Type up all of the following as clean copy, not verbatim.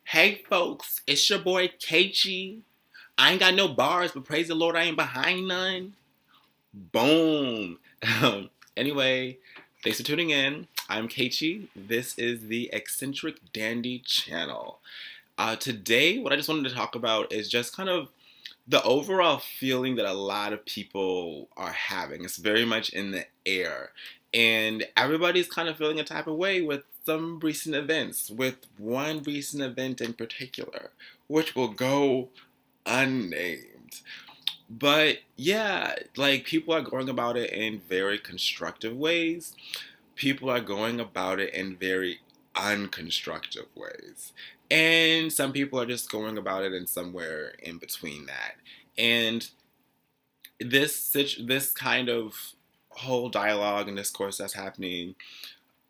Hey folks, it's your boy KG. I ain't got no bars, but praise the Lord, I ain't behind none. Boom. Anyway, thanks for tuning in. I'm KG. This is the Eccentric Dandy channel. Today, what I just wanted to talk about is just kind of the overall feeling that a lot of people are having. It's very much in the air. And everybody's kind of feeling a type of way with some recent events, with one recent event in particular, which will go unnamed. But yeah, like people are going about it in very constructive ways. People are going about it in very unconstructive ways. And some people are just going about it in somewhere in between that. And this kind of whole dialogue and discourse that's happening,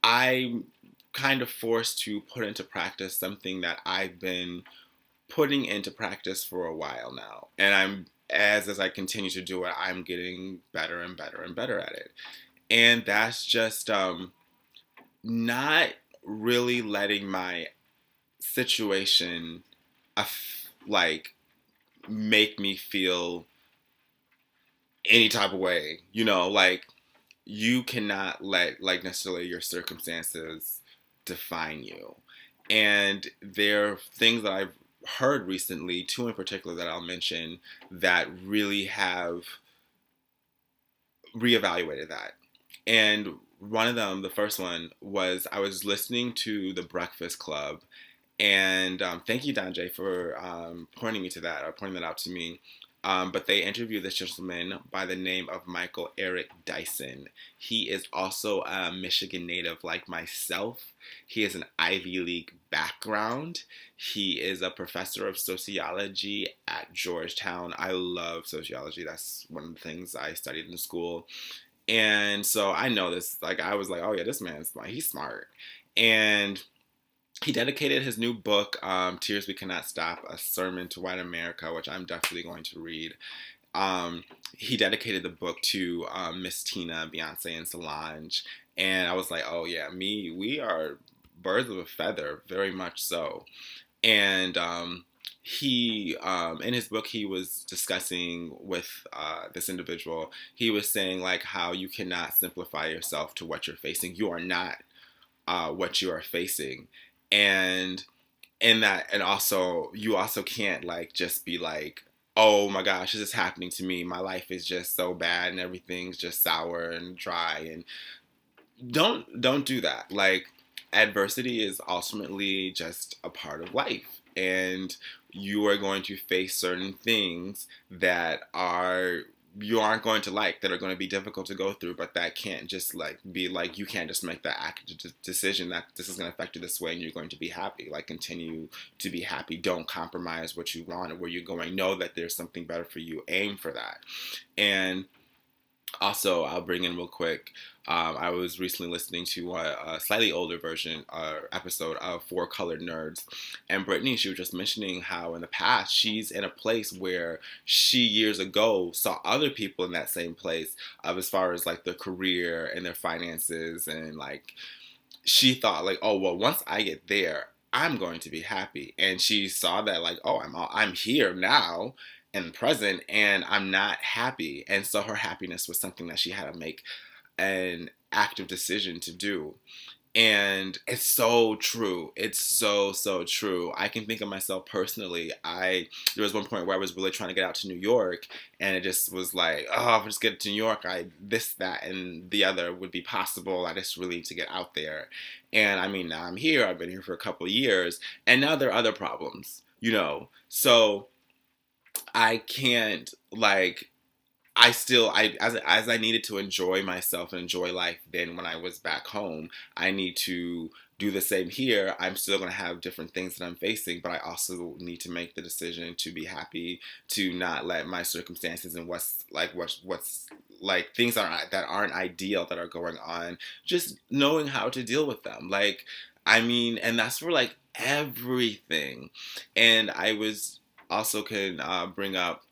I'm kind of forced to put into practice something that I've been putting into practice for a while now. And as I continue to do it, I'm getting better and better and better at it. And that's just not really letting my situation like make me feel any type of way. Like you cannot let like necessarily your circumstances define you. And there are things that I've heard recently, two in particular that I'll mention, that really have reevaluated that. And one of them, the first one, was I was listening to The Breakfast Club. And thank you, Don J, for pointing me to that, or pointing that out to me. But they interviewed this gentleman by the name of Michael Eric Dyson. He is also a Michigan native like myself. He has an Ivy League background. He is a professor of sociology at Georgetown. I love sociology. That's one of the things I studied in school. And so I know this, like, I was like, oh yeah, this man's smart. He's smart. And he dedicated his new book, Tears We Cannot Stop, A Sermon to White America, which I'm definitely going to read. He dedicated the book to Miss Tina, Beyonce, and Solange. And I was like, oh yeah, we are birds of a feather, very much so. And he, in his book, he was discussing with this individual, he was saying like how you cannot simplify yourself to what you're facing. You are not what you are facing. And and also you also can't like just be like, oh my gosh, this is happening to me, my life is just so bad and everything's just sour and dry. And don't do that. Like, adversity is ultimately just a part of life, and you are going to face certain things that are you aren't going to like, that are going to be difficult to go through, but that can't just like be like, you can't just make that decision that this is going to affect you this way and you're going to be happy. Like, continue to be happy. Don't compromise what you want or where you're going. Know that there's something better for you. Aim for that. And also, I'll bring in real quick. I was recently listening to a slightly older version episode of Four Colored Nerds, and Brittany, she was just mentioning how in the past she's in a place where she years ago saw other people in that same place of as far as like their career and their finances, and like she thought like, oh well, once I get there, I'm going to be happy. And she saw that like, oh, I'm here now and present, and I'm not happy. And so her happiness was something that she had to make an active decision to do. And it's so true. It's so true. I can think of myself personally. There was one point where I was really trying to get out to New York, and it just was like, oh, if I just get to New York, this, that, and the other would be possible. I just really need to get out there. And I mean, now I'm here. I've been here for a couple of years, and now there are other problems, So I can't like as I needed to enjoy myself and enjoy life then when I was back home, I need to do the same here. I'm still going to have different things that I'm facing, but I also need to make the decision to be happy, to not let my circumstances and what's like things that aren't ideal that are going on, just knowing how to deal with them. Like, I mean, and that's for like everything. And I was also can bring up,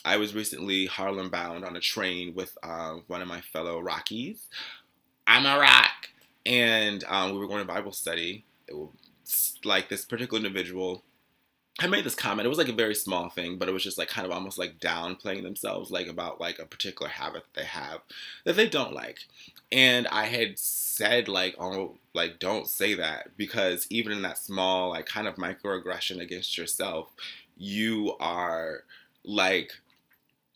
I was recently Harlem bound on a train with one of my fellow Rockies. I'm a rock. And we were going to Bible study. like this particular individual I made this comment. It was like a very small thing, but it was just like kind of almost like downplaying themselves, like about like a particular habit that they have that they don't like. And I had said like, oh, like don't say that, because even in that small like kind of microaggression against yourself, you are like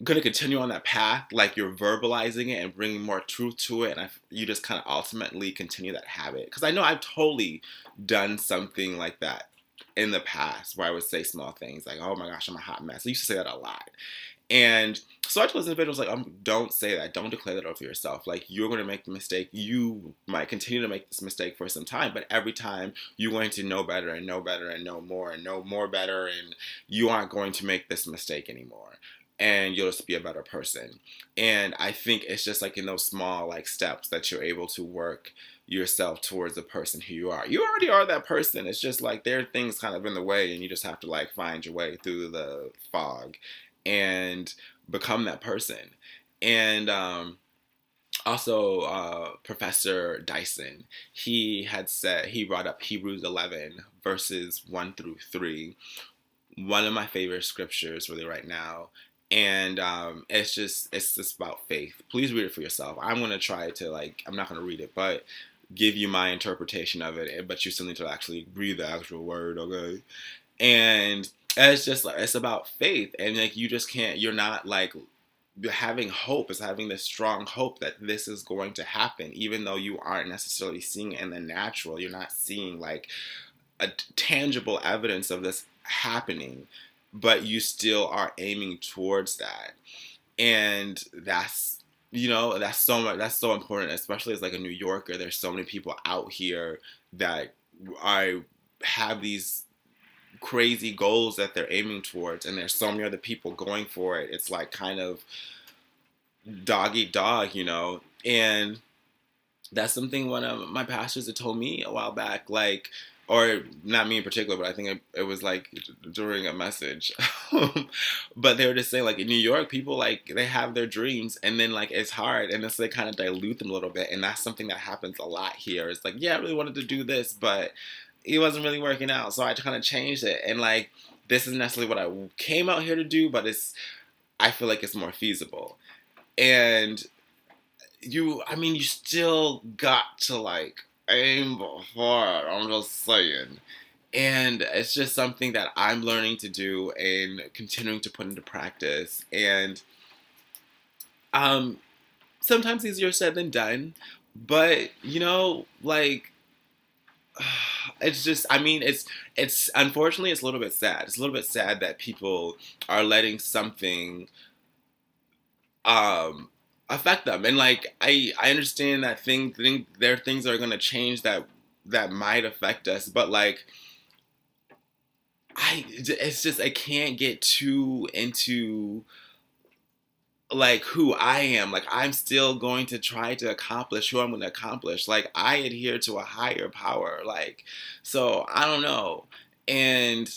going to continue on that path. Like you're verbalizing it and bringing more truth to it, and you just kind of ultimately continue that habit. Because I know I've totally done something like that in the past where I would say small things like, oh my gosh, I'm a hot mess. I used to say that a lot. And so I told this individual, like, don't say that. Don't declare that over yourself. Like, you're going to make the mistake. You might continue to make this mistake for some time, but every time you're going to know better and know better and know more better, and you aren't going to make this mistake anymore. And you'll just be a better person. And I think it's just like in those small like steps that you're able to work yourself towards the person who you are. You already are that person. It's just like there are things kind of in the way, and you just have to like find your way through the fog and become that person. And also, Professor Dyson, he brought up Hebrews 11 verses 1 through 3, one of my favorite scriptures really right now. And it's just about faith. Please read it for yourself. I'm going to try to like, I'm not going to read it, but give you my interpretation of it. But you still need to actually read the actual word, okay? And it's just like, it's about faith. And like, you just can't, you're not like, having hope is having this strong hope that this is going to happen, even though you aren't necessarily seeing it in the natural. You're not seeing like a tangible evidence of this happening, but you still are aiming towards that. And that's, you know, that's so important, especially as like a New Yorker. There's so many people out here that have these crazy goals that they're aiming towards, and there's so many other people going for it. It's like kind of dog eat dog, you know. And that's something one of my pastors had told me a while back, like, or not me in particular, but I think it was like during a message. But they were just saying like in New York, people like they have their dreams, and then like it's hard, and it's like kind of dilute them a little bit. And that's something that happens a lot here. It's like, yeah, I really wanted to do this, but it wasn't really working out, so I kind of changed it. And like, this isn't necessarily what I came out here to do, but I feel like it's more feasible. And you still got to like aim for it. I'm just saying. And it's just something that I'm learning to do and continuing to put into practice. And sometimes easier said than done, but you know, like, it's just, it's unfortunately, it's a little bit sad. It's a little bit sad that people are letting something affect them. And like, I understand that there are things that are going to change that might affect us, but like, it's just, I can't get too into like who I am. Like, I'm still going to try to accomplish who I'm going to accomplish. Like, I adhere to a higher power. Like, so I don't know. And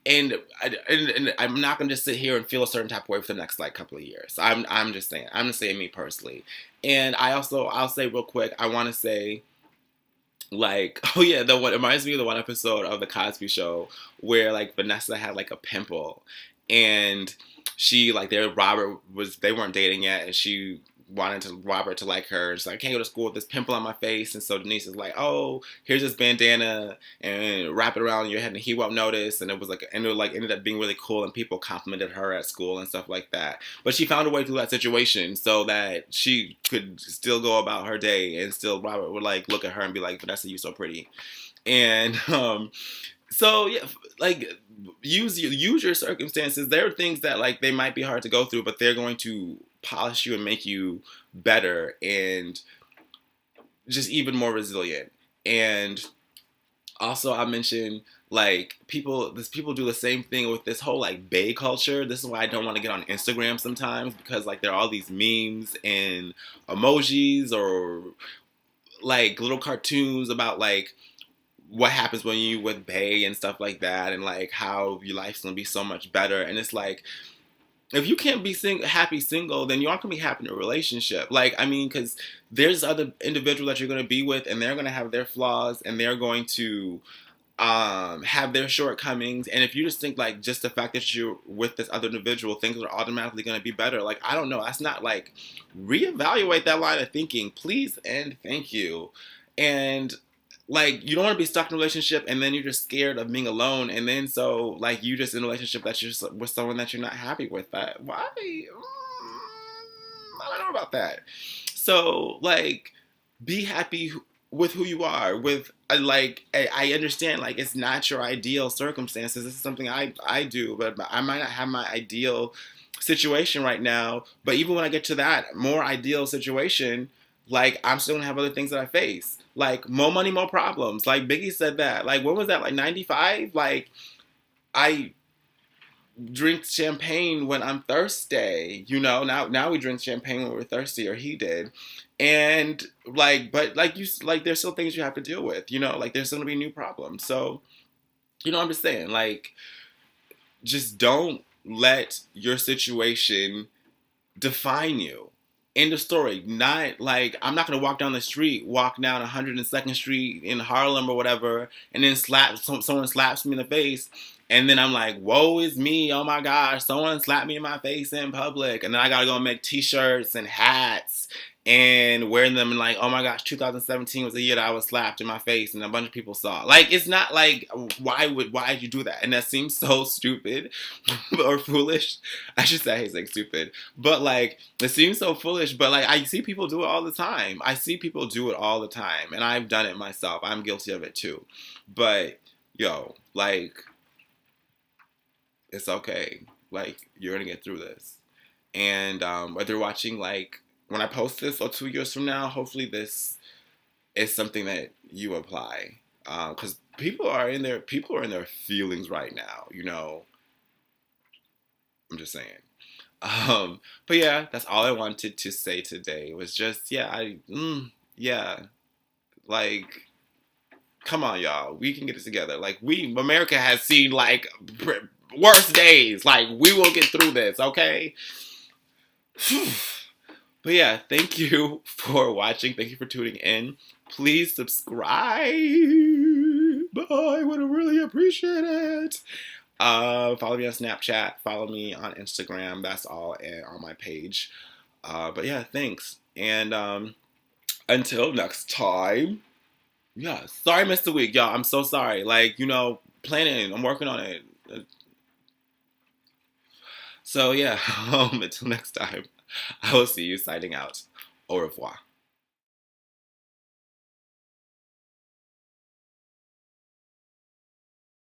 I'm not going to just sit here and feel a certain type of way for the next like couple of years. I'm just saying me personally. And I'll say real quick, I want to say, like, oh yeah, it reminds me of the one episode of the Cosby Show where like Vanessa had like a pimple, and she like they weren't dating yet, and she wanted Robert to like her. She's like, I can't go to school with this pimple on my face. And so Denise is like, oh, here's this bandana and wrap it around your head and he won't notice. And it ended up being really cool, and people complimented her at school and stuff like that. But she found a way through that situation so that she could still go about her day, and still Robert would like look at her and be like, Vanessa, you're so pretty. And so yeah, like use your circumstances. There are things that like they might be hard to go through, but they're going to polish you and make you better and just even more resilient. And also I mentioned like people do the same thing with this whole like bae culture. This is why I don't want to get on Instagram sometimes, because like there are all these memes and emojis or like little cartoons about like what happens when you with bae and stuff like that, and like how your life's gonna be so much better. And it's like, if you can't be happy single, then you aren't gonna be happy in a relationship. Like, I mean, because there's other individual that you're gonna be with, and they're gonna have their flaws, and they're going to have their shortcomings. And if you just think like just the fact that you're with this other individual, things are automatically gonna be better. Like, I don't know. That's not like reevaluate that line of thinking, please and thank you. And like you don't want to be stuck in a relationship and then you're just scared of being alone and then so like you just in a relationship that you're with someone that you're not happy with. That why I don't know about that. So like be happy with who you are with like I understand like it's not your ideal circumstances. This is something I do, but I might not have my ideal situation right now, but even when I get to that more ideal situation, like I'm still gonna have other things that I face. Like more money, more problems. Like Biggie said that. Like when was that? Like 95? Like I drink champagne when I'm thirsty. You know, now we drink champagne when we're thirsty, or he did. And like, but like you like there's still things you have to deal with, you know, like there's gonna be new problems. So, you know, I'm just saying, like, just don't let your situation define you. End of story. Not like I'm not gonna walk down 102nd Street in Harlem or whatever, and then someone slaps me in the face, and then I'm like, "Woe is me! Oh my gosh, someone slapped me in my face in public," and then I gotta go and make T-shirts and hats and wearing them and like, "Oh my gosh, 2017 was the year that I was slapped in my face," and a bunch of people saw. Like, it's not like why'd you do that? And that seems so stupid or foolish. I should say I hate saying stupid, but like it seems so foolish. But like I see people do it all the time. I see people do it all the time, and I've done it myself. I'm guilty of it too. But yo, like it's okay. Like you're gonna get through this. And whether you're watching like when I post this or 2 years from now, hopefully this is something that you apply. Because people are in their feelings right now. You know, I'm just saying. But yeah, that's all I wanted to say today. It was just yeah, like come on, y'all, we can get it together. Like America has seen like worse days. Like we will get through this, okay? But yeah, thank you for watching. Thank you for tuning in. Please subscribe. I would really appreciate it. Follow me on Snapchat. Follow me on Instagram. That's all on my page. But yeah, thanks. And until next time. Yeah, sorry I missed a week, y'all. I'm so sorry. Like, you know, planning. I'm working on it. So yeah, until next time, I will see you signing out. Au revoir.